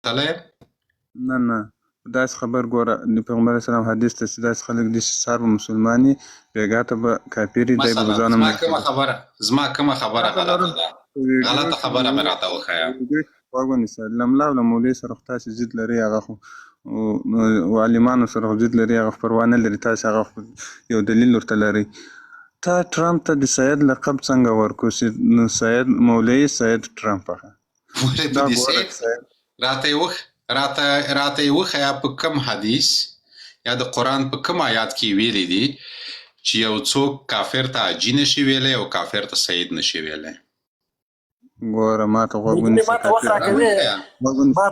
تله نه داسې خبر ګوره د پیغمبر اسلام حدیث ته چې داسې خلک دي چې سار به مسلماني بیګا ته به کافري دی به ځانم زما کومه خبره غلطه ده غلطه خبره مې راته وښیه واغونیسه لملا او مولوي سره خو تاسې ضد لري هغه خو او عالمانو سره خو ضد لري هغه پروا نه لري تاسې هغه یو دلیل ورته لري تا ټرمپ ته د سید لقب څنګه ورکو چې نو سید مولوي سید ټرمپ هغه راته وښیه په کوم حدیث یا د قرآن په کوم آیات کې ویلي دي چې یو څوک کافر ته حاجي نشي ویلی او کافر ته سید نشي ویلی ګوره ما ته غوږ ونیسه ما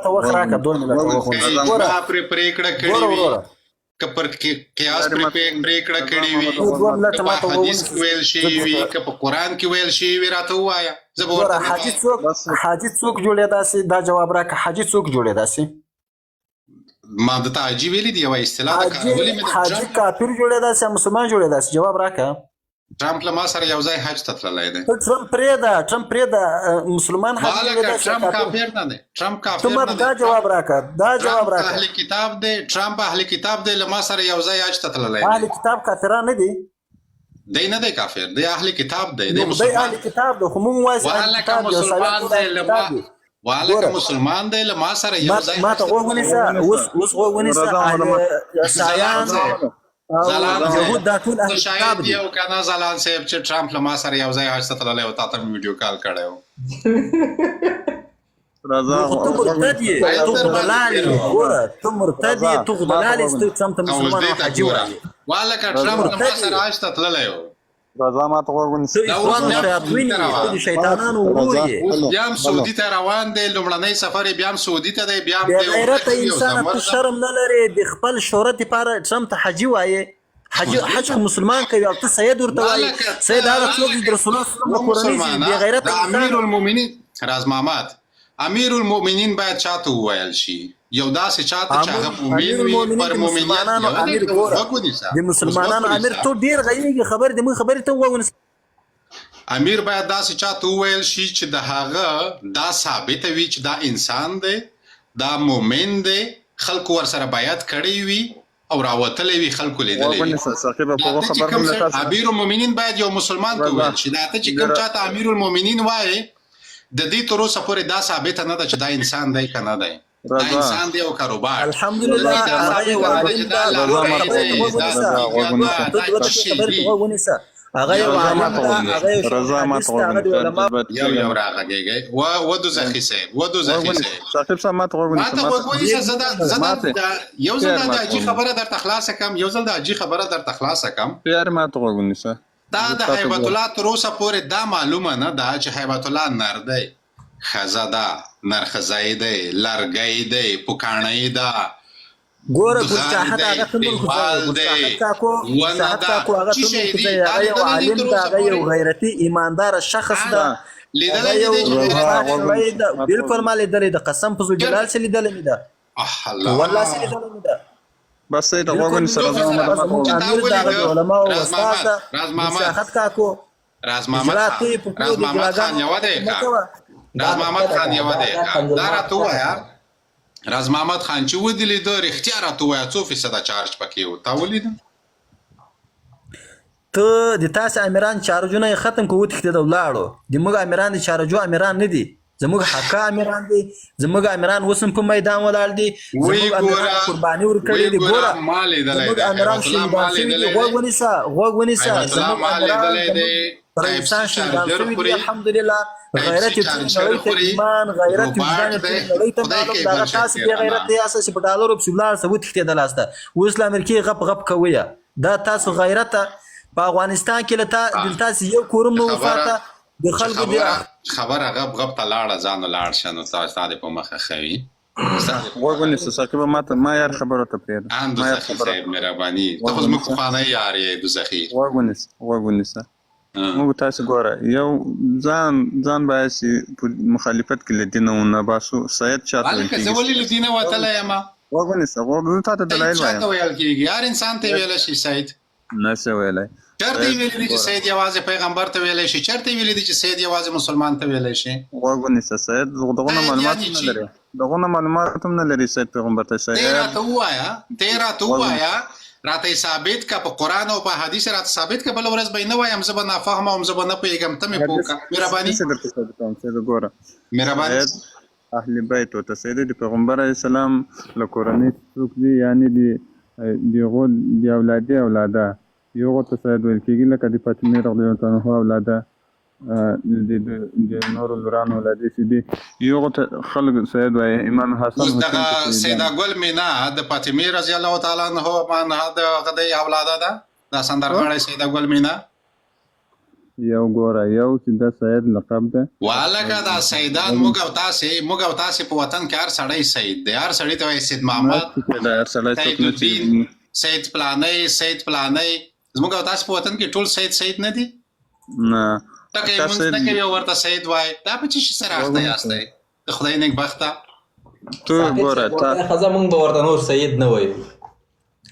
ته وخت راکړه 2 منټه ما پرې پرېکړه کړې وي که پر قیاس پرېکړه کړې وي که په حدیث کې ویل شوي وي که په قرآن کې ویل شوي وي راته ووایه زه به ورته حاجي څوک جوړېداسې دا جواب راکړه حاجي څوک جوړېداسې ما دته حاجي ویلي دي یوه اصطلاح ده کارولې مې حاجي کافر جوړېداسې مسلمان جوړېداسې جواب راکړه ټرمپ له ما سره یو ځای حج ته تللی دی ټرمپ پرېږده مسلمان حاجي ټرمپ کافر نه دی ټرمپ کافر نه دی دا جواب راکړه اهل کتاب دی ټرمپ اهل کتاب دی له ما سره یو ځای حج ته تللی دی اهل کتاب کافران نه دي دی نه دی کافر دی اهل کتاب دی اهل کتاب دی خو موږ وایو والکه مسلمان دی له ما سره یو ځای ما ته غوږ ونیسه اوس غوږ ونیسه عیسایان یهود دا ټول اهل کتاب دي او کنه زلان صاحب چې ټرمپ له ما سره یو ځای حج ته تللی او تا ته ویډیو کال کړی و تو مرتد یې تو غلال یې ګوره تو مرتد یې تو غلال یې ټرمپ ته مسلمان او حاجي وایي والکه ټرمپ له ما سره حج ته تللی و رضا ما ته غوږ ونیسه د شیطانانو ورور یې اوس بیا هم سعودي ته روان دی لومړنی سفر یې بیا هم سعودي ته دی بیا هم غیرته انسان ته شرم نه لري د خپل شهرت لپاره ټرمپ ته حاجي وایي حج مسلمان کوي او ته سید ورته وایي سید هغه څوک د رسول الله صلی الله علیه وسلم بې غیرته امیر المؤمنین راز محمد امیر المؤمنین باید چاته وویل شي یو داسې چاته چې هغه مؤمن وي پر مسلمانانو امیر ګوره د مسلمانانو امیر تو ډیر غیږي خبر د موږ خبرې ته وونه امیر باید داسې چاته وویل شي چې د هغه دا ثابت وي چې دا انسان دی دا مؤمن دی خلکو ورسره بیعت کړی وي او راوتلی وي خلکو لیدلی وي امیر المؤمنین باید یو مسلمان ته وویل شي دا ته چې کوم چاته امیر المؤمنین وایي د دې تر اوسه پورې دا ثابته نه ده چې دا انسان دی که نه دی دا انسان دی او کاروبار الحمدلله هغه یو عالم دا هغه یو عالم دا هغه رضا ما ته غوږ یو راغږیږي ودو زخی صاحب صاحب ما ته غوږ ونیسه یو ځل د حاجي خبره درته خلاصه کم یار ما ته غوږ ونیسه دا د هیبت الله تر اوسه پورې دا معلومه نه ده چې هیبت الله نر دی ښځه ده نرښځی دی لرګی دی پوکاڼۍ ده ګوره ګلچاحت هغه ته موږ هغه یو عالم ده هغه یو غیرتي ایماندار شخص ده بالکل ما لیدلی ده قسم په ذوالجلال چې لیدلی مې ده والله چې لیدلی مې ده بس ته غوږ ونیسه امیر د علماء او استاد ده شاحت کاکو راز محمد خان یو دی راز محمد خان یو دی دا راته ووایه راز محمد خان چې ودلی ده رښتیا راته ووایه څو فیصده چارج پکې و تا ولیده ته د تاسې امیران چارجونه یې ختم کړو وتښتېده ولاړو د موږ امیران د چارجو امیران نه دي زموږ حقه امیران دي زموږ امیران اوس هم په میدان ولاړ دي زموږ امیران قرباني ورکړې دي ګوره زموږ امیران شهیدان شوي دي غوږ ونیسه زموږ امیران پر انسان شهیدان شوي دي الحمدلله غیرت یې ټول نړۍ ته ایمان غیرت وجدان یې ټول نړۍ ته معلوم د هغه تاسې بې غیرت دی یاست چې په ډالرو پسې ولاړ څه وتښتېدلاست اوس له امریکې غپ کوئ دا تاسو غیرته په افغانستان کې له تاسې یو کورم نه وفاته د خلکو دی خبره غب ته لاړه ځان لاړ شه نو تاسو د په مخه ښوي غوږ ونیسه ساقبه ما یار خبره ته پرېږده ما یار خبره مهرباني ته خو زموږ پخوانی یار یې دوزخي غوږ ونیسه موږ تاسو ګوره یو ځان باید چې مخالفت کې له دینه ونباسو سید چاته ویل کېږي زه ولې له دینه وتلی یم غوږ ونیسه زه تا ته دلایل وایم چاته ویل کېږي هر انسان ته ویلی شي سید نشي ویلی چرته ویلی دي چې سید یوازې پیغمبر ته ویلی شي چرته ویلی دي چې سید یوازې مسلمان ته ویلی شي غوږ ونیسه سید دغه معلومات نه لري دغونه معلومات هم نه لري سید پیغمبر ته ته راته ووایه راته ثابت کا په قرآن او په حدیث راته ثابت کا بل ورځ به نه وایم زه به نافهمه وم زه به نه پوهېږم ته مې پوه کړه مهرباني مهرباني اهل بیت ورته سید د پیغمبر علیه السلام له کورنۍ څوک دي یعنې د هغو د اولاده یو هغو ته سید ویل کېږي لکه د فاطمې رضی الله عنها اولاده د نورو لورانو اولاده چې دي یو هغو ته خلک سید وایي امام حسن اوس دغه سیده ګل مینا د فاطمې رضی الله تعالی عنها د هغه د اولاده ده دا سندرغاړی سیده ګل مینا یو ګوره یو چې د سید لقب ده والکه دا سیدان موږ او تاسې په وطن کې هر سړی سید دی هر سړی ته وایي سید محمد سید الدین سید فلانی زموږ او تاسې په وطن کې ټول سید نه دي نه ټکه یې مونځ نه کوي او ورته سید وایي دا په څه شي سره اخته یاستئ د خدای نیکبخته تو ګوره ښځه موږ به ورته نور سید نه وایو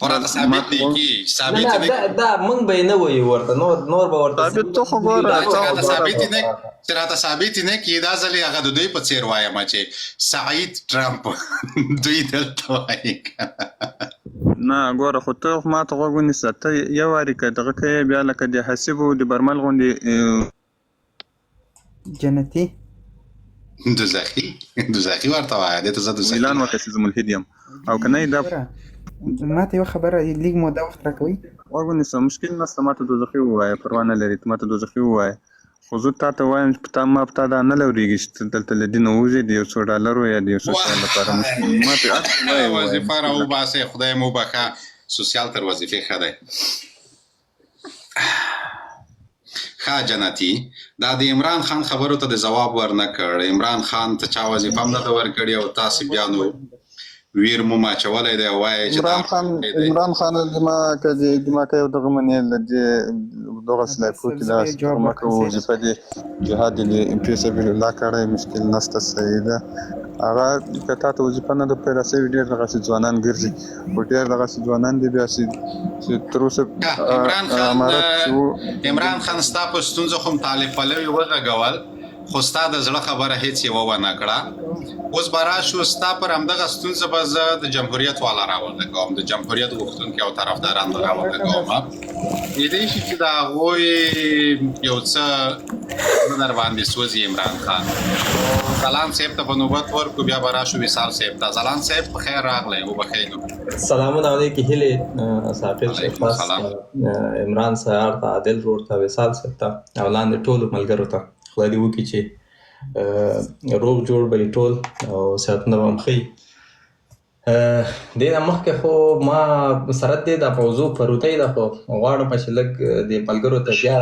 ورته ثابت دی کې ثابت دی دا موږ به نه وایو ورته نور به ورته ثابت تو خو ګوره ثابت نه چې راته ثابت نه کې دا ځلې هغه د دوی په څیر وایم چې سعید ټرمپ دوی دلته وایي نه ګوره خو ته ما ته غوږ ونیسه ته یو وارې که دغه کوې بیا لکه د حسیبو د برمل غوندې جنتي دوزخي ورته وایه دې ته زه دوزخي اعلان وکړه چې زه ملحد یم او که نه دا ما ته یو خبره لیږ موده وخت راکوي غوږ ونیسه مشکل نشته ما ته دوزخي ووایه پروا نه لري ته ما ته دوزخي ووایه خو زه تا ته وایم چې ما په تا دا نه لورېږي چې ته دلته له دینه ووځې د یو څو ډالرو یا د یو څو شیانو لپاره مشکل ما ته وظیفه راوباسئ خدای مو بخښه سوسیال تر وظیفې ښه دی ښه جنتي دا د عمران خان خبرو ته د ځواب ورنه کړ عمران خان ته چا وظیفه هم نه ده ورکړې او تاسې بیا نو ویر مو ماچولی دی وایي چې عمران خان دما که یو دغه منې دغسې لایفو کې دغسې دغه مه کوو وظیفه دې جهاد دې فی سبیل الله کړی مشکل نشته صحیح ده هغه که تا ته وظیفه نه ده پیدا شوي ډېر دغسې ځوانان ګرځي خو ډېر دغسې ځوانان دي بیا چې تر اوسه عمران خان ستا په ستونزو خو طالب پلوي وغږول خو ستا د زړه خبره هیڅ یوه ونه کړه اوس به راشو ستا پر همدغه ستونزه به زه د جمهوریت والا راولګوم د جمهوریت غوښتونکي او طرفداران به راولګوم کېدای شي چې د هغوی یو څه نه در باندې سوځي عمران خان ځلان صاحب ته به نوبت ورکړو بیا به راشو وصال صاحب ته ځلان صاحب په خیر راغلی وبخئ نو سلامونه علیکم هیلې ثاقب صاحب خاص عمران صاحب ته عادل روډ ته وصال صاحب ته او لاندې ټولو ملګرو ته خدای دې وکړي چې روغ جوړ به یې ټول او صحتونه به هم ښه دې نه مخکې خو ما سره دې دا موضوع پروتی ده خو غواړم چې لږ دې ملګرو ته بیا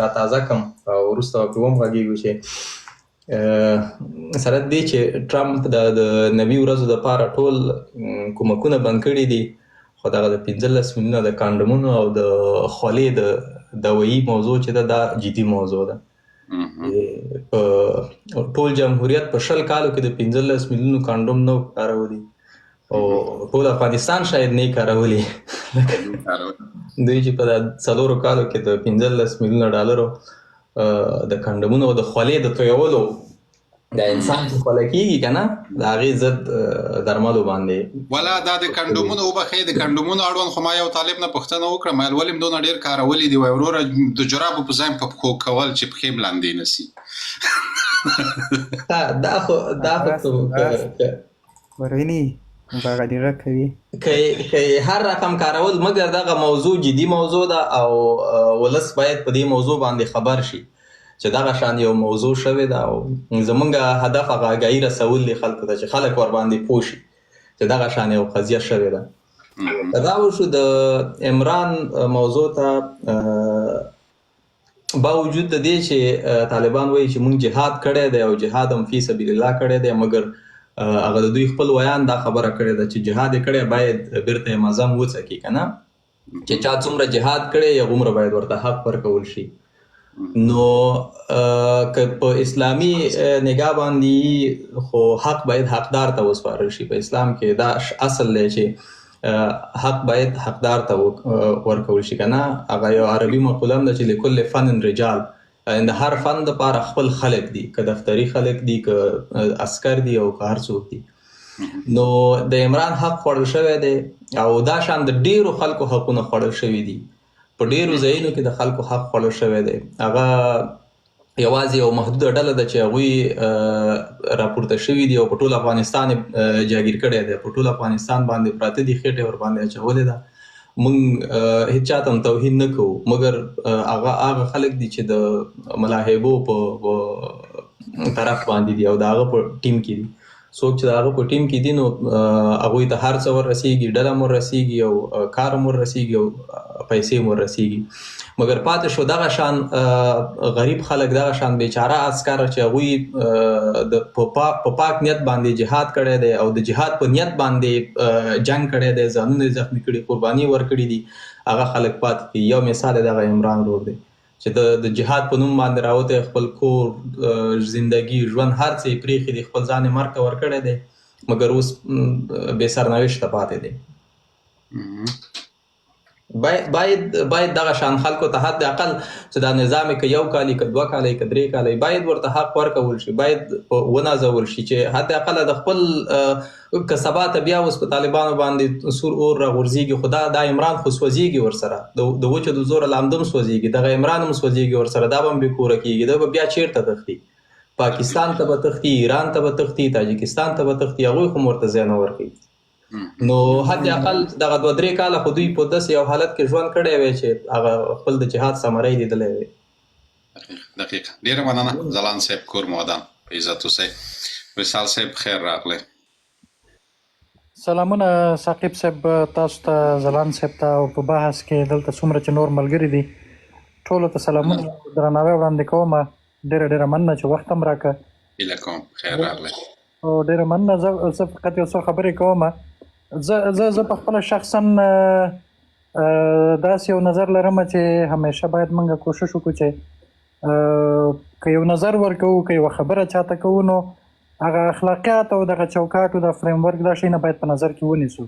راتازه کړم او وروسته به پرې وغږېږو چې سره دې چې ټرمپ د نوي ورځو دپاره ټول کومکونه بند کړي دي خو دغه د 15 میلیونه د کانډومونو او د خولې د دوایي موضوع چې ده دا جدي موضوع ده ټول جمهوریت په 20 کالو کې د 15 میلیونو کانډوم نه کارولي او ټول افغانستان شاید نه کارولي دوی چې په 4 کالو کې د 15 میلیونه ډالرو د کانډومونو او د خولې د تویولو د انسان چې خوله کېږي که نه د هغې ضد درملو باندې ولا دا د کانډومونو وبخئ د کانډومونو اړوند خو ما یو طالب نه پوښتنه وکړه ما ویل ولې م دونه ډېر کارولي دي وایي وروره د جرابو په ځای په پښو کول چې پښې م لاندې نه سي دا خو ورونی مبالغه کوي که هر رقم کارول مګر دغه موضوع جدي موضوع ده او ولس باید په دې موضوع باندې خبر شي چې دغه شان یو موضوع شوې ده او زمونږ هدف هغه آګاهي رسول دي خلکو ته چې خلک ورباندې پوه شي چې دغه شان یو قضیه شوې ده دا وشو د عمران موضوع ته باوجود د دې چې طالبان وایي چې مونږ جهاد کړی دی او جهاد هم فی سبیل الله کړی دی مګر هغه د دوی خپل ویان دا خبره کړې ده چې جهاد یې کړی باید بیرته یې مذم وڅکي که نه چې چا څومره جهاد کړی هغومره باید ورته حق ورکول شي نو که په اسلامي نگاه باندې خو حق باید حقدار ته وسپارل شي په اسلام کې دا اصل دی چې حق باید حقدار ته ورکول شي که نه هغه یو عربي مقوله هم ده چې لکل فن رجال د هر فن دپاره خپل خلک دي، که دفتري خلک دي، که عسکر دي، او که هر څوک دي. نو د عمران حق خوړل شوی دی او دا شان د ډیرو خلکو حقونه خوړل شوي دي. په ډیرو ځایونو کې د خلکو حق خوړل شوی دی. هغه یوازې یو محدوده ډله ده چې هغوی راپورته شوي دي او په ټول افغانستان جاګیر کړی دی، په ټول افغانستان باندې پراته دي، خېټې ورباندې اچولې ده. موږ هیڅ چاته هم توهین نه کوو، مګر هغه خلک دي چې د ملاحبو په طرف باندې دي او د هغه په ټیم کې دي. څوک چې د هغه په ټیم کې دي نو هغوی ته هر څه وررسېږي، ډله هم وررسېږي او کار هم وررسېږي او پیسې هم وررسېږي. مګر پاتې شو دغه شان غریب خلک، دغه شان بیچاره عسکر چې هغوی په پاک نیت باندې جهاد کړی دی او د جهاد په نیت باندې جنګ کړی دی، ځانونه یې زخمي کړي، قرباني ورکړي دي، هغه خلک پاتې دي. یو مثال یې دغه عمران رور دی چې د جهاد په نوم باندې راوتی، خپل کور، زندگی، ژوند، هر څه یې پرېښي دي، خپل ځان یې مرګ ته ورکړی دی، مګر اوس بې سرنوشته پاتې دی. باید دغه شان خلکو ته حد اقل چې دا نظام یې که 1 کال که 2 کال که 3 کال باید ورته حق ورکول شي، باید ونازول شي چې حد اقل د خپل که سبا ته بیا اوس په طالبانو باندې سور اور راغورځېږي، خو دا عمران خو سوځېږي ورسره، د وچو د زوره لامده هم سوځېږي، دغه عمران هم سوځېږي ورسره، دا به هم بېکوره کېږي، دا به بیا چېرته تښتي؟ پاکستان ته به تښتي، ایران ته به تښتي، تاجکستان ته به تښتي، هغوی خو هم ورته ځای نه ورکوي. نو حد اقل دغه 2-3 کاله خو دوی په داسې یو حالت کې ژوند کړی وی چې هغه خپل د جهاد ثمره یې لیدلی وی. دقیقا. ډېره مننه ځلاند صاحب، کور مو ودان، په عزت اوسئ. وصال صاحب خیر راغلی. سلامونه ثاقب صاحب، تاسو ته، ځلاند صاحب ته، او په بحث کې دلته څومره چې نور ملګري دي ټولو ته سلامونه، درناوی وړاندې کوم. ډېره مننه چې وخت هم راکړه. هیله کوم خیر راغلی. او ډېره مننه. زه فقط یو څو خبرې کوم. زه په خپله شخصا داسې یو نظر لرم چې همیشه باید موږ کوشش وکړو چې که یو نظر ورکوو، که یوه خبره چاته کوو، نو هغه اخلاقیات او دغه چوکاټ او د فریم ورک دا شی نه باید په نظر کې ونیسو،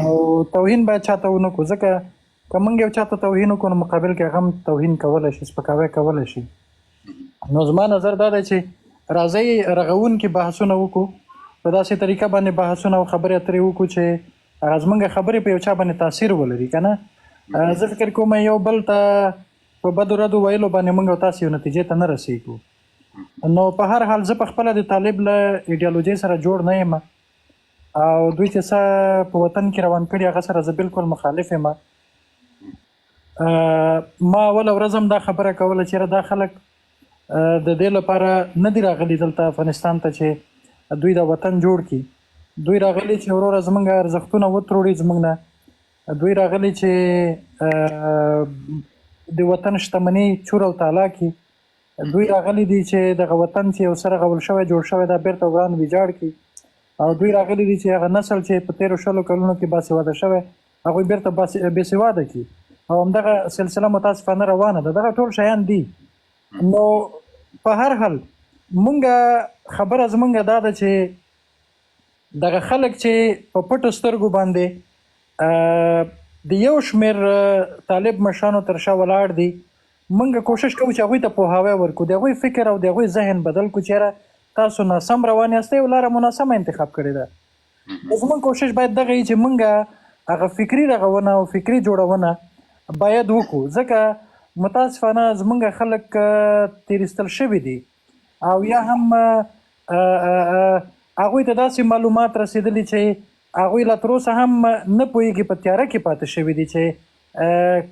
او توهین باید چاته ونه کړو، ځکه که موږ یو چاته توهین وکړو نو مقابل کې هغه هم توهین کولی شي، سپکاوی کولی شي. نو زما نظر دا دی چې راځئ رغونکي بحثونه وکړو، په داسې طریقه باندې بحثونه او خبرې اترې وکړو چې هغه زموږ خبرې په یو چا باندې تاثیر ولري، که نه؟ زه فکر کوم یو بل ته په بدو ردو ویلو باندې موږ او تاسې یو نتیجې ته نه رسېږو. نو په هر حال زه پخپله د طالب له ایډیالوژۍ سره جوړ نه یم، او دوی چې څه په وطن کې روان کړي هغه سره زه بالکل مخالف یم. ما اوله ورځ هم دا خبره کوله چې دا خلک د دې لپاره نه دي راغلي دلته افغانستان ته چې دوی دا وطن جوړ کړي، دوی راغلي چې وروره زموږ ارزښتونه وتروړي زموږ نه، دوی راغلي چې د وطن شتمني چور او تالا کړي، دوی راغلي دي چې دغه وطن چې یو سره غول شوی جوړ شوی دا بیرته وران ویجاړ کړي، او دوی راغلي دي چې هغه نسل چې په 13 کلونو کې باسواده شوی هغوی بیرته بېسواده کړي، او همدغه سلسله متاسفانه روانه ده. دغه ټول شیان دي. نو په هر حال مونږ خبره زمونږ دا ده چې دغه خلک چې په پټو سترګو باندې د یو شمېر طالب مشرانو تر شا ولاړ دي، مونږ کوشش کوو چې هغوی ته پوهاوی ورکړو، د هغوی فکر او د هغوی ذهن بدل کړو چې یاره تاسو ناسم روان یاستئ او لاره مناسمه انتخاب کړې ده. زمونږ کوشش باید دغه وي چې مونږ هغه فکري رغونه او فکري جوړونه باید وکړو، ځکه متاسفانه زمونږ خلک تېرېستل شوي دي، او یا هم هغوی ته داسې معلومات رسېدلي چې هغوی لا تر اوسه هم نه پوهېږي، په تیاره کې پاتې شوي دي چې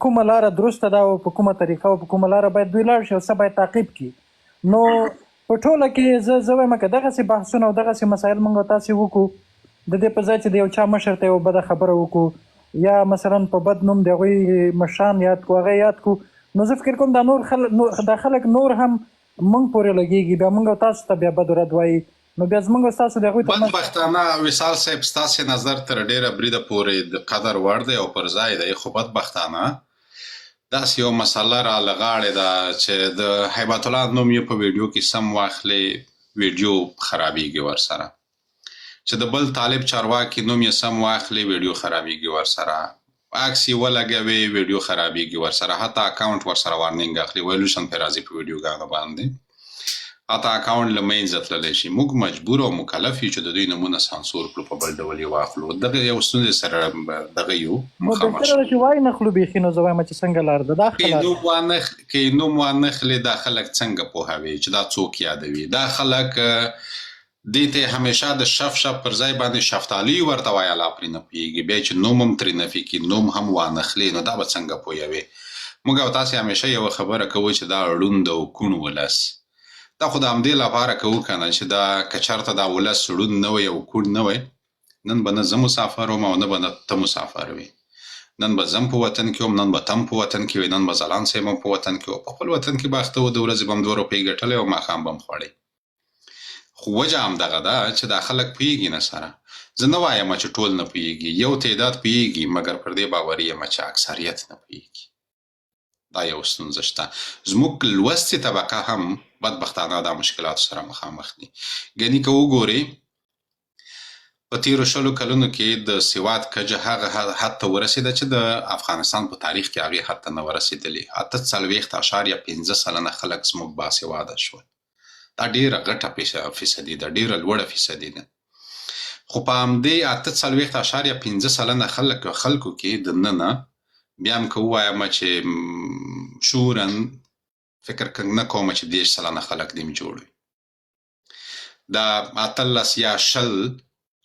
کومه لاره درسته ده او په کومه طریقه او په کومه لاره باید دوی لاړ شي او څه باید تعقیب کړي. نو په ټوله کې زه وایم که دغسې بحثونه او دغسې مسایل موږ او تاسې وکړو، د دې په ځای چې د یو چا مشر ته یو بده خبره وکړو یا مثلا په بد نوم د هغوی مشران یاد کړو، هغه یاد کړو، نو زه فکر کوم دا خلک نور هم موږ پورې لګېږي، بیا موږ او تاسو ته بیا بد رد وایي، نو بیا زموږ او ستاسو د هغوی بدبختانه وصال صاحب ستاسې نظر تر ډېره بریده پورې د قدر وړ دی او پر ځای دی، خو بدبختانه داسې یو مسله را له غاړې ده چې د هیبت الله نوم یې په ویډیو کې سم واخلې، ویډیو خرابېږي ورسره، چې د بل طالب چارواکي نوم یې سم واخلې، ویډیو خرابېږي ورسره. عکس یې ولګوي ویډیو خرابېږي ورسره، حتی اکاونټ ورسره وارنینګ اخلي، وایلوشن پرې راځي په ویډیوګانو باندې، حتی اکاونټ له منځه تللی شي. موږ مجبور او مکلف یو چې د دوی نومونه سانسور کړو، په بل ډول یې واخلو. دغه یو ستونزې سره دغه یو نو مخامخ بهتره ده چې وای نه خلو بیخي، نو زه وایم چې څنګه لار ده دا ښه لار که نوم وانخلې دا خلک څنګه پوهوي چې دا څوک یادوي؟ دا خلک دې ته همیشه د شف پر ځای باندې شفتالي ورته وایه، لا پرې نه پوهېږي، بیا چې نوم هم ترې نفي کړي، نوم هم وانخلې، نو دا به څنګه پوهوي؟ موږ او تاسې همیشه یوه خبره کوو چې دا ړوند او کوڼ ولس، دا خو د همدې لپاره کوو که نه چې دا که چېرته دا ولس ړوند نه وی او کوڼ نه وی، نن به نه زه مسافر وم او نه به نه ته مسافر وي. نن به زم په وطن کې وم، نن به تم په وطن کې وي، نن به ځلان صاحب هم په وطن کې و، په خپل وطن کې به اخته و، د ورځې به هم 2 روپۍ ګټلی او ماښام به هم خوړی. خو وجه همدغه ده چې دا خلک پوهېږي نه سره. زه نه وایم چې ټول نه پوهېږي، یو تعداد پوهېږي، مګر پر دې باوري یم چې اکثریت نه پوهېږي. دا یو ستونزه شته. زموږ لوستې طبقه هم بدبختانه دا مشکلاتو سره مخامخ دي. ګنې که وګورې په تېرو 20 کلونو کې د سواد کچه هغه حد ته ورسېده چې د افغانستان په تاریخ کې هغې حد ته نه ورسېدلې. 48.5 سلنه خلک زموږ باسواده شول. دا ډېره غټه فیصدي ده، ډېره لوړه فیصدي ده. خو په همدې 48.5 سلنه خلکو کې د ننه بیا هم که ووایم چې شعوراً فکر نه کوم چې 10 سلنه خلک دې جوړ وي. دا 18 یا 20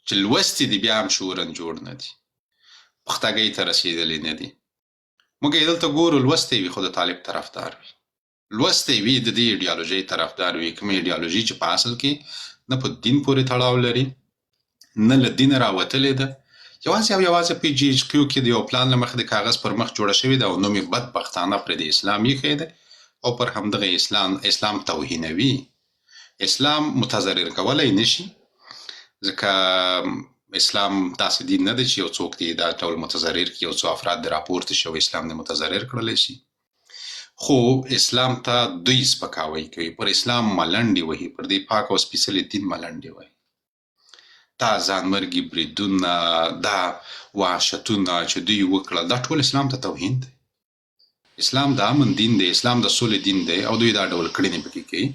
چې لوستي دي بیا هم شعوراً جوړ نه دي، پختګۍ ته رسېدلي نه دي. موږ یې دلته ګورو لوستی وي خو د طالب طرفدار وي، لوستی وي د دې ایډیالوژۍ طرفدار وي، کومه ایډیالوژي چې په اصل کې نه په دین پورې تړاو لري، نه له دین راوتلې ده، یوازې او یوازې په جی ایچ کیو کې د یو پلان له مخې د کاغذ پر مخ جوړه شوې ده او نوم یې بدبختانه پرې د اسلام ایښی دی او پر همدغه اسلام توهینوي. اسلام متضرر کولی نشي، ځکه اسلام داسې دین نه دی چې یو څوک دی دا ډول متضرر کړي، یو څو افراد د راپورته شي او اسلام دې متضرر کړلی شي. خو اسلام ته دوی سپکاوی کوي، پر اسلام ملنډې وهي، پر دې پاک او سپېڅلي دین ملنډې وهي. دا ځانمرګي بریدونه، دا وحشتونه چې دوی وکړل، دا ټول اسلام ته توهین دی. اسلام د امن دین دی، اسلام د سولې دین دی او دوی دا ډول کړنې پکې کوي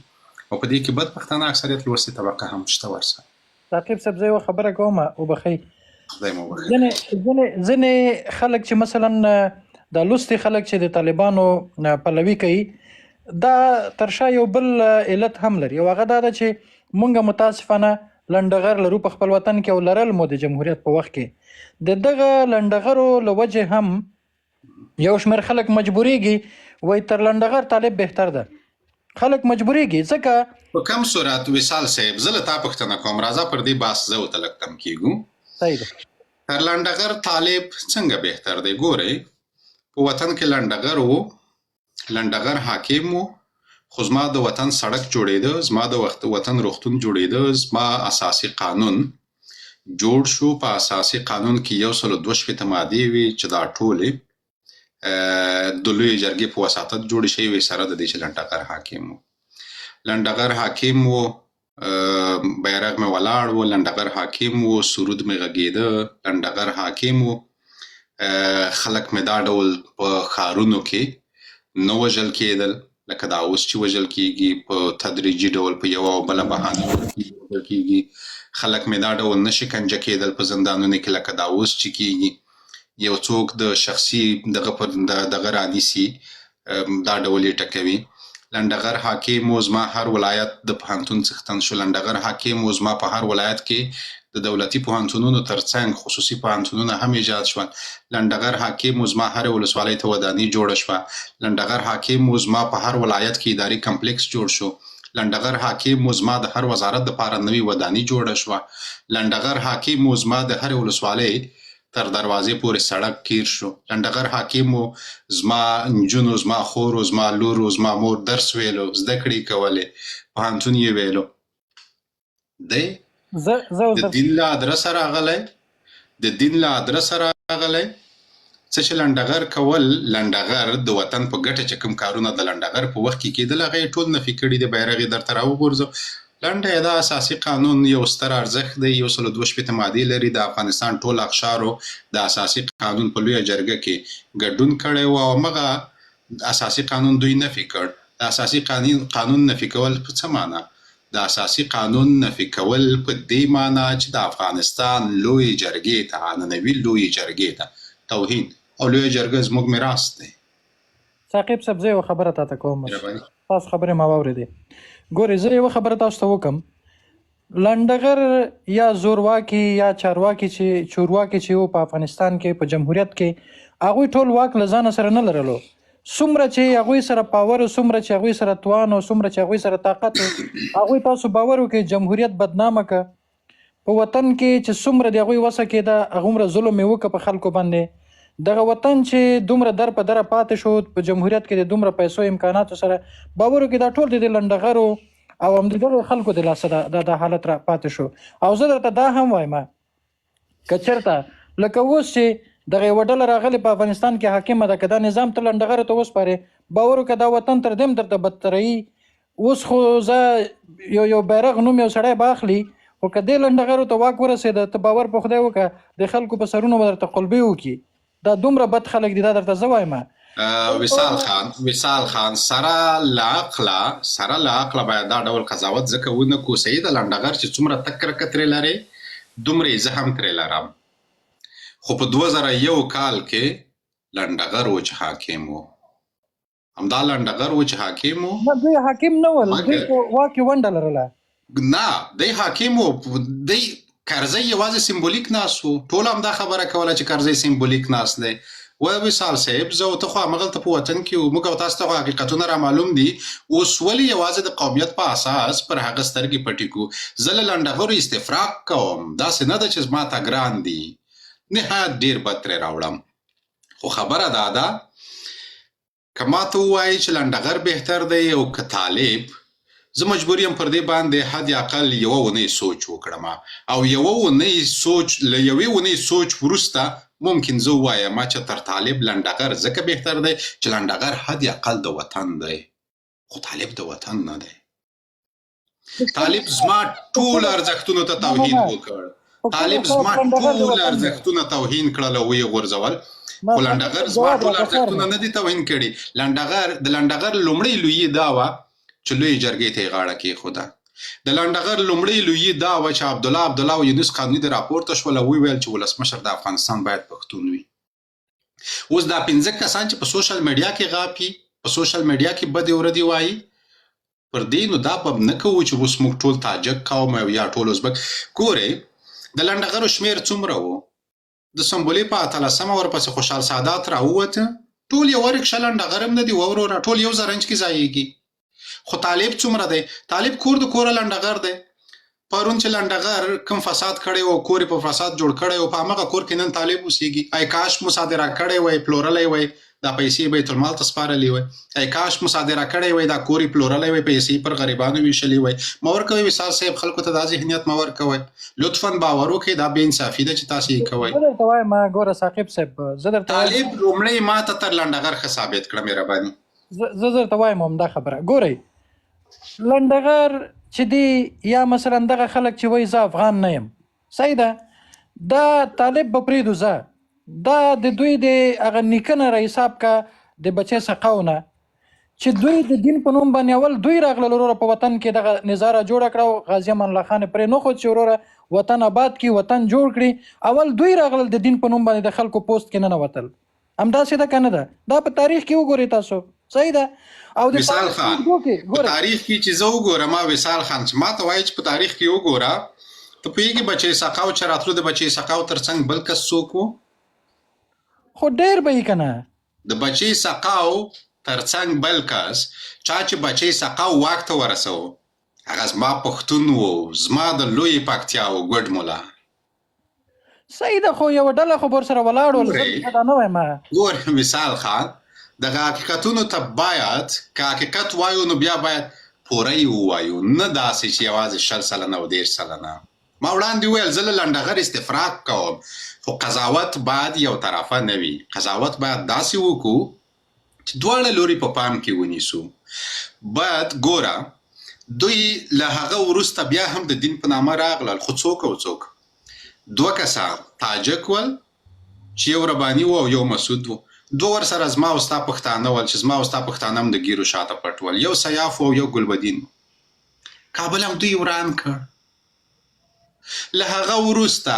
او په دې کې بدبختانه اکثریت لوستې طبقه هم شته ورسره. تعقیب صاحب زه یوه خبره کوم وبخئ. خدای مو وبخښي. ځینې خلک چې مثلا دا لوستي خلک چې د طالبانو پلوي کوي، دا تر شا یو بل علت هم لري، او هغه دا ده چې مونږ متاسفانه لنډغر لرو په خپل وطن کې او لرل مو د جمهوریت په وخت کې. د دغه لنډغرو له وجې هم یو شمېر خلک مجبوریږي وایي تر لنډغر طالب بهتر ده. خلک مجبوریږي ځکه په کم صورت وصال صاحب زه له تا پوښتنه کوم، راځه پر دې بحث زه ورته لږ کم کېږو. صحیح ده. تر لنډغر طالب څنګه بهتر دی؟ ګورئ په وطن کې لنډغر و، لنډغر حاکم و، خو زما د وطن سړک جوړېده، زما د وطن روغتون جوړېده، زما اساسي قانون جوړ شو. په اساسي قانون کې 122 مادې وي چې دا ټولې د لویې جرګې په وساطت جوړې شوې وې، سره د دې چې لنډغر حاکم و. لنډغر حاکم و، بیرغ مې ولاړ و، لنډغر حاکم و، سرود مې غږېده، لنډغر حاکم و. خلک مې دا ډول په ښارونو کې نه وژل کېدل لکه دا اوس چې وژل کېږي، په تدریجي ډول په یوه او بله بهانه وژل کېږي. خلک مې دا ډول نه شکنجه کېدل په زندانونو کې لکه دا اوس چې کېږي. یو څوک د شخصي دغه رانیسي، دا ډول یې ټکوي. لنډغر حاکم و، زما هر ولایت د پوهنتون څښتن شو. لنډغر حاکم و، زما په هر ولایت کې د دولتي پوهنتونونو ترڅنګ خصوصي پوهنتونونه هم ایجاد شول. لنډغر حاکم و، زما هر ولسوالۍ ته ودانۍ جوړه شوه. لنډغر حاکم و، زما په هر ولایت کې اداري کمپلیکس جوړ شو. لنډغر حاکم و، زما د هر وزارت دپاره نوې ودانۍ جوړه شوه. لنډغر حاکم و، زما د هرې ولسوالۍ تر دروازې پورې سړک قیر شو. لنډغر حاکم و، زما نجونو، زما خورو، زما لورو، زما مور درس ویلو، زده کړې کولې، پوهنتون یې ویلو. دی د دین له ادرسه راغلی، د دین له ادرسه راغلی. څه چې لنډغر کول، لنډغر د وطن په ګټه چې کوم کارونه د لنډغر په وخت کې کېدل هغه یې ټول نفي کړي دي. بیرغ یې درته راوغورځو، لنډه دا اساسي قانون یو ستر ارزښت دی، 162 مادې لري. د افغانستان ټول اقشارو د اساسي قانون په لویه جرګه کې ګډون کړی و او هغه اساسي قانون دوی نفي کړ. د اساسي قانون نفي کول په څه معنا؟ د اساسي قانون نفي کول په دې معنا چې د افغانستان لویې جرګې ته، عنعنوي لویې جرګې ته توهین، او لویه جرګه زموږ میراث دی. ثاقب صاحب زه یوه خبره تاته کوم، مهرباني. تاسو خبرې ما واورېدې. ګورې زه یوه خبره تاسو ته وکم، لنډغر یا زورواکي یا چارواکي چې چورواکي چې وو په افغانستان کې په جمهوریت کې، هغوی ټول واک له ځانه سره نه لرلو. څومره چې هغوی سره پاور، څومره چې هغوی سره توان او څومره چې هغوی سره طاقت و، هغوی تاسو باور وکړئ جمهوریت بدنامه که په وطن کې چې څومره د هغوی وسه کېده هغومره ظلم یې وکړه په خلکو باندې. دغه وطن چې دومره در په دره پاتې شو په جمهوریت کې د دومره پیسو امکاناتو سره، باور وکړئ دا ټول د دې لنډغرو او همدغه خلکو د لاسه دا حالت را پاتې شو. او زه درته دا هم وایم که چېرته لکه اوس چې دغه یوه ډله راغلې په افغانستان کې حاکمه ده، که دا نظام ته لنډغرو ته وسپارې، باور وکړه دا وطن تر دې هم درته بدتروي. اوس خو زه یو بیرغ نوم یو سړی به اخلي، خو که دې لنډغرو ته واک ورسېده، ته باور په خدای وکړه د خلکو په سرونو به درته قلبې وکړي. دا دومره بد خلک دي، دا درته زه وایم. وصال خان سره له عقله باید دا ډول قضاوت ځکه ونه کو. صحیح ده، لنډغر چې څومره تکرکه ترې لري دومره یې زه هم ترې لرم، خو په 2001 کال کې لنډغر و چې حاکم و. همدا لنډغر و چې حاکم و. نه دوی حاکم نه ول، دوی خو واک یې ونډه لرله. نه دی حاکم و. دی کرزی یوازې سمبولیک ناست و. ټول هم دا خبره کوله چې کرزی سمبولیک ناست دی. و وصال صاحب زه او ته خو همغلته په وطن کې وو، موږ او تاسو ته خو حقیقتونه را معلوم دي. اوس ولې یوازې د قومیت په اساس پر هغه سترګې پټې کړو؟ زه له لنډغرو استفراق کوم، داسې نه ده چې زما ته ګران دي، نهایت ډېر بد ترې راوړم. خو خبره دا ده که ما ته ووایي چې لنډغر بهتر دی او که طالب، زه مجبور یم پر دې باندې حد اقل یوه اونۍ سوچ وکړم، او یوه اونۍ سوچ، له یوې اونۍ سوچ وروسته ممکن زه ووایم چې تر طالب لنډغر ځکه بهتر دی چې لنډغر حد اقل د وطن دی، خو طالب د وطن نه دی. طالب زما ټول ارزښتونو ته توهین وکړ، طالب زما ټول ارزښتونه توهین کړل او یې غورځول، خو لنډغر زما ټول ارزښتونه نه دي توهین کړي. د لنډغر لومړۍ لویي دا وه چې لویې جرګې ته یې غاړه کېښوده. د لنډغر لومړۍ لویي دا وه چې عبدالله او یونس قانوني د راپورته شول او وویل چې ولسمشر د افغانستان باید پښتون وي. اوس دا 15 کسان چې په سوشل میډیا کې غاپي، په سوشل میډیا کې بدې وردې وایي، پر دې نو دا به نه کوو چې اوس موږ ټول تاجک قوم یا ټول ازبک. ګورئ د لنډغرو شمېر څومره و؟ د سنبلې په 18 ورپسې خوشحال سادات راووته، ټول یو رکشه لنډغر هم نه دي وروره، ټول یو زرنج کې ځایږي. خو طالب څومره دی؟ طالب کور د کوره لنډغر دی. پرون چې لنډغر کوم فساد کړی و، کور په فساد جوړ کړی و، په همغه کور کې نن طالب اوسېږي. ای کاش مصادره کړی وای، پلورلی وای، دا پیسې بیت المال ته سپارلی وای. ای کاش مصادره کړی وای، دا کور یې پلورلی وای، پیسې پر غریبانو ویشلې وای. مه ورکوئ وصال صاحب، خلکو ته دا ذهنیت مه ورکوئ، لطفا باور وکړئ، دا بې انصافي ده چې تاسې یې کوئ. زه درته وایم ګوره ثاقب صاحب، زه درته وایم طالب لومړی ما ته تر لنډغر ښه ثابت کړه، مهرباني. زه درته وایم همدا خبره. ګورئ لنډغر چې دی یا مثلا دغه خلک چې وایي زه افغان نه یم، صحیح ده، دا طالب به پرېږدو، زه دا د دوی د هغه نیکه نه را حساب که د بچی سقاو نه چې دوی د دین په نوم باندې اول دوی راغلل وروره په وطن کې دغه نظاره جوړه کړه او غازي امان الله خان یې پرې نه ښود چې وروره وطن آباد کړي، وطن جوړ کړي. اول دوی راغلل د دین په نوم باندې د خلکو پوسټ کې ننوتل. همداسې ده که نه ده؟ دا په تاریخ کې وګورئ تاسو، صحیح ده. او د وصال خان په تاریخ کې چې زه وګورم، وصال خان چې ما ته وایي چې په تاریخ کې وګوره، ته پوهېږې بچی سقاو چې راتلو، د بچی سقاو تر څنګ بل کس څوک و؟ خو ډېر به یې که نه، د بچی سقاو تر څنګ بل کس چا چې بچی سقاو واک ته ورسو، هغه زما پښتون و، زما د لویې پکتیا و، ګډ مولا. صحیح ده، خو یوه ډله خو ورسره ولاړ ول، دا نه وایم. ګوره وصال خان، دغه حقیقتونو ته باید که حقیقت وایو نو بیا باید پوره یې ووایو، نه داسې چې یوازې 20 سلنه او 30 سلنه. ما وړاندې وویل زه له لنډغر استفراق کوم، خو قضاوت باید یو طرفه نه وي. قضاوت باید داسې وکړو چې دواړه لوري په پام کې ونیسو. باید ګوره دوی له هغه وروسته بیا هم د دین په نامه راغلل، خو څوک او څوک؟ 2 کسان تاجک ول چې یو رباني و او یو مسعود و، 2 ورسره زما او ستا پښتانه ول چې زما او ستا پښتانه هم د ګیرو شاته پټ ول، یو سیاف او یو ګلبدین. کابل هم دوی وران کړ. له هغه وروسته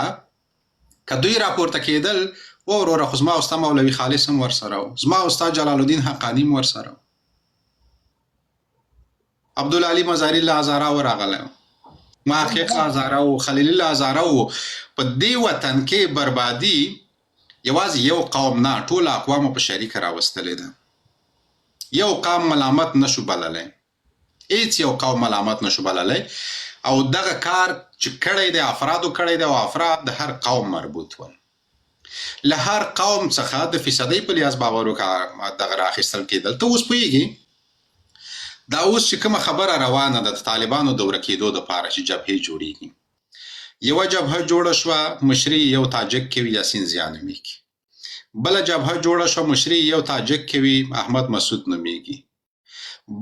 که دوی راپورته کېدل و وروره خو زما او ستا مولوي خالص هم ورسره و، زما او ستا جلال الدین حقاني هم ورسره و، عبدالعلي مزاري الله هزاره ورغلی و، محقق هزاره و، خلیل الله هزاره و. په دې وطن کې بربادي یوازې یو قوم نه، ټول اقوامو په شریکه راوستلې ده. یو قوم ملامت نشو بللی، هیڅ یو قوم ملامت نشو بللی، او دغه کار چې کړی دی افرادو کړی دی، او افراد د هر قوم مربوط ول. له هر قوم څخه د فیصدۍ په لیاز باور وکړه دغه راخیستل کېدل. ته اوس پوهېږي دا اوس چې کومه خبره روانه ده د طالبانو د ورکېدو دپاره چې جبهې جوړېږي، یوه جبهه جوړه شوه مشري یو تاجک کې وي یاسین ضیا نومیږي، بله جبهه جوړه شوه مشري یو تاجک کې وي احمد مسعود نومیږي،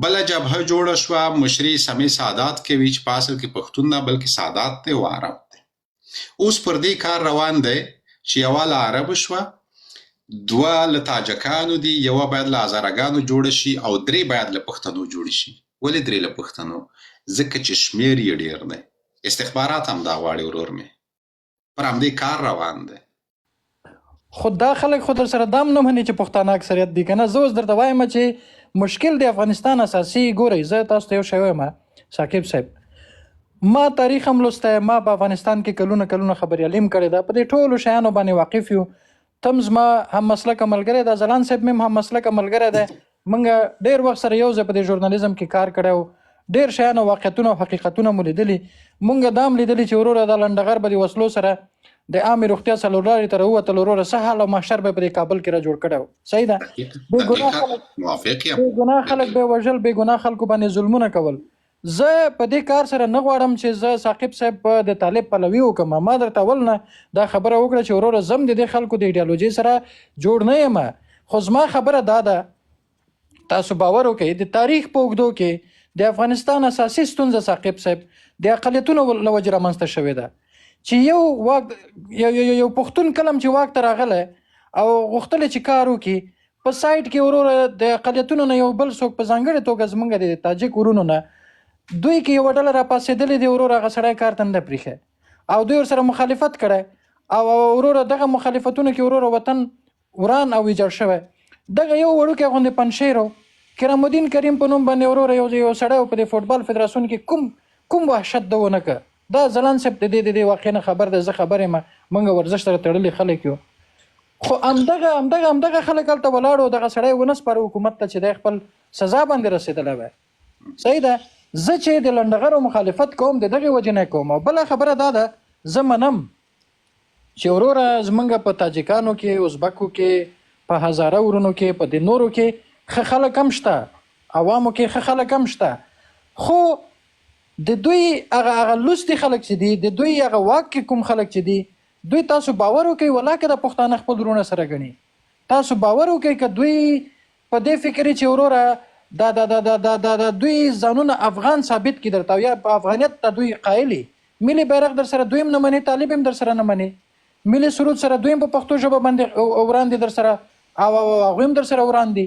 بله جبهه جوړه شوه مشري سمیع سادات کې وي چې په اصل کې پښتون نه بلکې سادات دی او عرب دی. اوس پر دې کار روان دی چې یوه له عربو شوه، 2 له تاجکانو دي، یوه باید له هزارهګانو جوړه شي، او 3 باید له پښتنو جوړې شي. ولې 3 له پښتنو؟ ځکه چې شمېر یې ډېر دی، استخبارات هم دا غواړي ورور مې، پر همدې کار روان دی. خو دا خلک خو در سره دام نه مني چې پښتانه اکثریت دي که نه. زه اوس درته وایم چې مشکل د افغانستان اساسي ګورئ، زه تاسو ته یو شی وایم ثاقب صاحب، ما تاریخ هم لوستی، ما په افغانستان کې کلونه خبریالي هم کړې ده، په دې ټولو شیانو باندې واقف یو. تم زما هم مسلکه ملګری ده، ځلان صاحب مې هم مسلکه ملګری دی، موږ ډېر وخت سره یو ځای په دې ژورنالیزم کې کار کړی و، ډېر شیان او واقعیتونه او حقیقتونه مو لیدلي. موږ دا هم لیدلي چې وروره دا لنډغر به د وسلو سره د عامې روغتیا څلور لارې ته راووتل، وروره څه حال او محشر به په دې کابل کې را جوړ کړی و. صحیح ده؟ بې ګناه خلک به وژل، بې ګناه خلکو باندې ظلمونه کول. زه په دې کار سره نه غواړم چې زه ثاقب صاحب په د طالب پلوي وکړم. ما درته اول نه دا خبره وکړه چې وروره زم د دې خلکو د ایډیالوژۍ سره جوړ نه یم، خو زما خبره دا ده، تاسو باور وکړئ د تاریخ په اوږدو کې د افغانستان اساسي ستونزه ثاقب صاحب د اقلیتونو له وجې رامنځته شوې ده، چې یو پښتون کلم چې واک ته راغلی او غوښتلی چې کار وکړي، په سایډ کې وروره د اقلیتونو نه یو بل څوک په ځانګړې توګه زموږ د تاجک ورونو نه دوی کې یوه ډله راپاڅېدلې دي، وروره هغه سړی کار ته نه پرېښی او دوی ورسره مخالفت کړی، او وروره دغه مخالفتونو کې وروره وطن وران او ویجاړ شوی. دغه یو وړوکی غوندې پنشیر و کرام الدین کریم په نوم باندې وروره یو سړی په دې فوټبال فدراسیون کې کوم وحشت ده ونه که. دا ځلان صاحب د دې واقع نه خبر ده، زه خبر یم، موږ ورزش سره تړلي خلک یو، خو همدغه خلک هلته ولاړو، دغه سړی ونه سپاره حکومت ته چې دی خپل سزا باندې رسېدلی وی. صحیح ده؟ زه چې د لنډغرو مخالفت کوم د دغې وجې نه کوم. او بله خبره دا ده، زه منم چې وروره زمونږ په تاجکانو کې، ازبکو کې، په هزاره ورونو کې، په د نورو کې ښه خلک هم شته، عوامو کې ښه خلک هم شته، خو د دوی هغه لوستي خلک چې دي، د دوی هغه واک کې کوم خلک چې دي، دوی تاسو باور وکړئ ولا که د پښتانه خپل ورونه سره ګڼي، تاسو باور وکړئ که دوی په دې فکر چې وروره دا دوی ځانونه افغان ثابت کړي درته، یا په افغانیت ته دوی قایلي، ملي بیرغ در سره دوی هم نه مني، طالب هم در سره نه مني، ملي سرود سره دوی هم په پښتو ژبه باندې وړاندې در سره، او هغوی هم در سره وړاندې.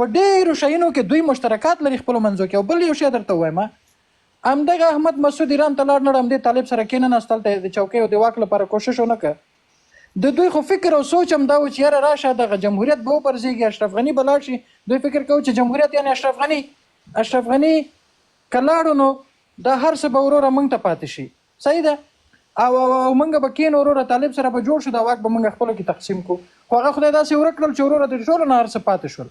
په ډېرو شیانو کې دوی مشترکات لري خپلو منځو کې. او بل یو شی درته ووایم، همدغه احمد مسعود ایران ته لاړ، نه همدې طالب سره کېناست، هلته د چوکۍ او د واک لپاره کوشش ونه کړ. د دوی خو فکر او سوچ هم دا و چې یاره راشه دغه جمهوریت به وپرځېږي، اشرف غني به لاړ شي. دوی فکر کوي چې جمهوریت یعنې اشرف غني که لاړو نو دا هر څه به وروره موږ ته پاتې شي. صحیح ده؟ او موږ به کېنو وروره طالب سره به جوړ شو، دا واک به موږ خپلو کې تقسیم کړو، خو هغه خدای داسې ورک کړل چې وروره د ټولو نه هر څه پاتې شول.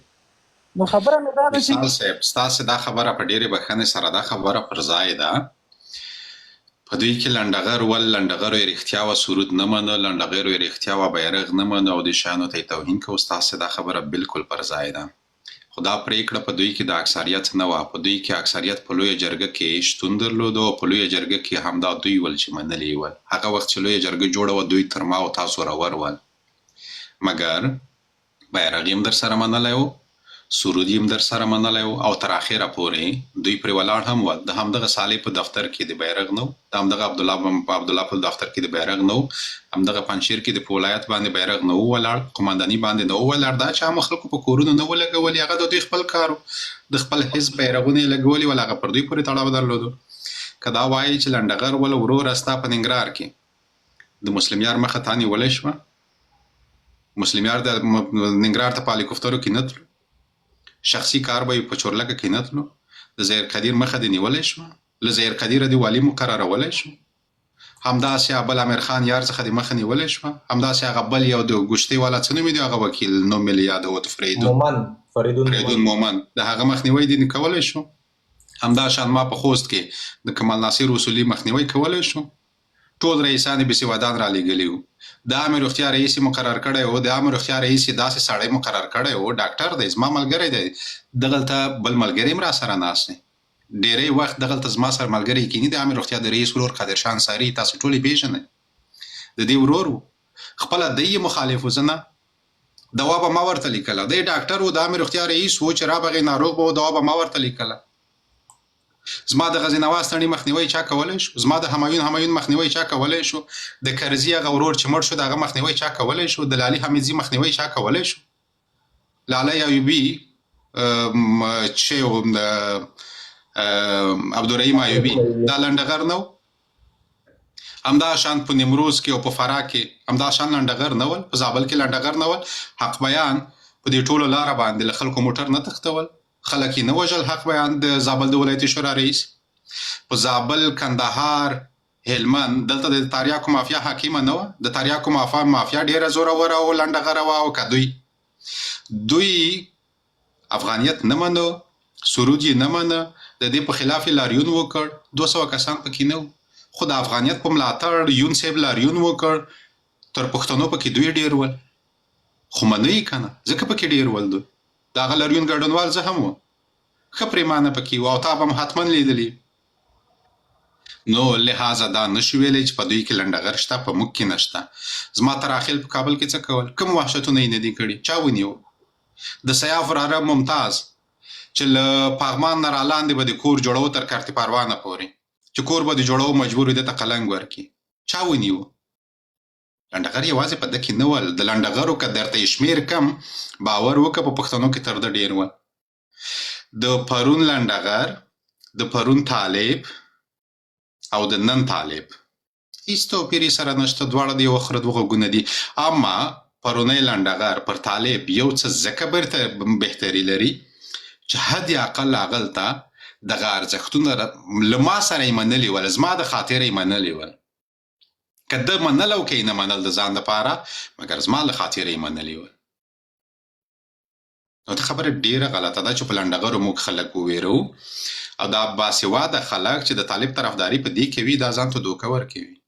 نو خبره مې دا ده چې صاحب ستاسې دا خبره په ډېرې بښنې سره دا خبره پر ځای ده. په دوی کې لنډغر ول، لنډغرو یې رښتیا وه سرود نه منه، لنډغرو یې رښتیا وه بیرغ نه منه، او دې شیانو ته یې توهین کوو. ستاسې دا خبره بالکل پر ځای ده، خو دا پرېکړه په دوی کې د اکثریت نه وه. په دوی کې اکثریت په لویه جرګه کې شتون درلودو، او په لویه جرګه کې همدا دوی ول چې منلي ول. هغه وخت چې لویه جرګه جوړه وه دوی تر ما او تاسو راور ول، مګر بیرغ یې هم در سره منلی و، سرود یې هم در سره منلی و او تر اخره پورې دوی پرې ولاړ هم ول. د همدغه صالح په دفتر کې د بیرغ نه و، د همدغه عبدالله په دفتر کې د بیرغ نه و، همدغه پنجشیر کې د په ولایت باندې بیرغ نه و ولاړ، قمنداني باندې نه و ولاړ. دا چې عامو خلکو په کورونو نه و لګولي، هغه د دوی خپل کار و، د خپل حزب بیرغونه یې لګولي ول، هغه پر دوی پورې تړاو درلودو. که دا وایي چې لنډغر ول وروره ستا په ننګرهار کې د مسلم یار مخه تا نیولی شوه، مسلم یار د ننګرهار ته په هلیکوپټرو کې نه تلو، شخصي کار به یې په چورلکه کې نه تلو، د ظهیر قدیر مخه دې نیولی شوه، له ظهیر قدیره دې والي مقررولی شو، همداسې بل امیر خان یار څخه دې مخه نیولی شوه، همداسې هغه بل یو د ګوشتې والا څه نوم یې دی هغه وکیل نوم مې یادوه فریدون مومن، د هغه مخنیوی دې کولی شو. همداشان ما په خوست کې د کمال ناصر اصولي مخنیوی کولی شو. ټول رئیسان بې سوادان را لېږلي وو. د عامې روغتیا رئیس مقرر کړی و، د عامې روغتیا رئیس داسې سړی مقرر کړی و، ډاکټر دی، زما ملګری دی، دغلته بل ملګری هم را سره ناست دی، ډېری وخت دغلته زما سره ملګری کیني، د عامې روغتیا د رئیس ورور قادرشاه انصاري، تاسو ټول یې پېژنئ، د دې ورور و، خپله دی یې مخالف و، زه نه. دوا به ما ورته لیکله، دی ډاکټر و، د عامې روغتیا رئیس و، چې رابغې ناروغ به و، دوا به ما ورته لیکله. زما د غزي نواز تڼي مخنیوی چا کولی شو؟ زما د همایون مخنیوی چا کولی شو؟ د کرزي هغه ورور چې مړ شو د هغه مخنیوی چا کولی شو؟ د لالي حمیدزي مخنیوی چا کولی شو؟ لالی ایوبي چې عبدالرحیم ایوبي دا لنډغر نه و؟ همدا شان په نیمروز کې او په فراه کې همدا شان لنډغر نه ول؟ په زابل کې لنډغر نه ول؟ حق بیان په دې ټولو لاره باندې له خلکو موټر نه تښتول، خلک یې نه وژل. حق بیان د زابل د ولایتي شورا رئیس په زابل، کندهار، هلمند، دلته د تاریاکو مافیا حاکمه نه وه، د تاریاکو مافیا ډېره زوروره او لنډغره وه، او که دوی افغانیت نه منو، سرود یې نه منه، د دې په خلاف یې لاریون وکړ، 200 کسان پکې نه وو، خو د افغانیت په ملاتړ یون صاحب لاریون وکړ، تر پښتنو پکې دوی ډېر ول، خو منه یې که نه، ځکه پکې ډېر ول دوی، د هغه لاریون ګډونوال زه هم وم، ښه پرېمانه پکې وو، او تا به هم حتما لیدلي. نو لحاظه دا نشو ویلی چې په دوی کې لنډغر شته، په موږ کې نشته. زما تر اخر په کابل کې څه کول؟ کوم وحشتونه یې نه دي کړي؟ چا ونیو؟ د سیاف وراره ممتاز چې له پغمان نه رالاندې به د کور جوړو تر کارتي پروانه پورې، چې کور به د جوړو مجبور وي دته قلنګ ورکړي، چا ونیو؟ لنډغر یوازې په ده کې نه ول، د لنډغرو که درته یې شمېر کم، باور وکړه په پښتنو کې تر ده ډېر ول. د پرون لنډغر، د پرون طالب او د نن طالب هیڅ توپیر یې سره نشته، دواړه د یوه خره دوه غوږونه دي. اما پرونی لنډغر پر طالب یو څه ځکه بهتري لري چې حد اقل هغلته دغه ارزښتونه له ما سره یې منلي ول، زما د خاطره یې منلي ول، که ده منل او که یې نه منل د ځان دپاره، مګر زما له خاطره یې منلي ول. نو دا خبره ډېره غلطه ده چې په لنډغرو موږ خلک وویرو، او دا باسواده خلک چې د طالب طرفداري په دې کوي، دا ځان ته دوکه ورکوي.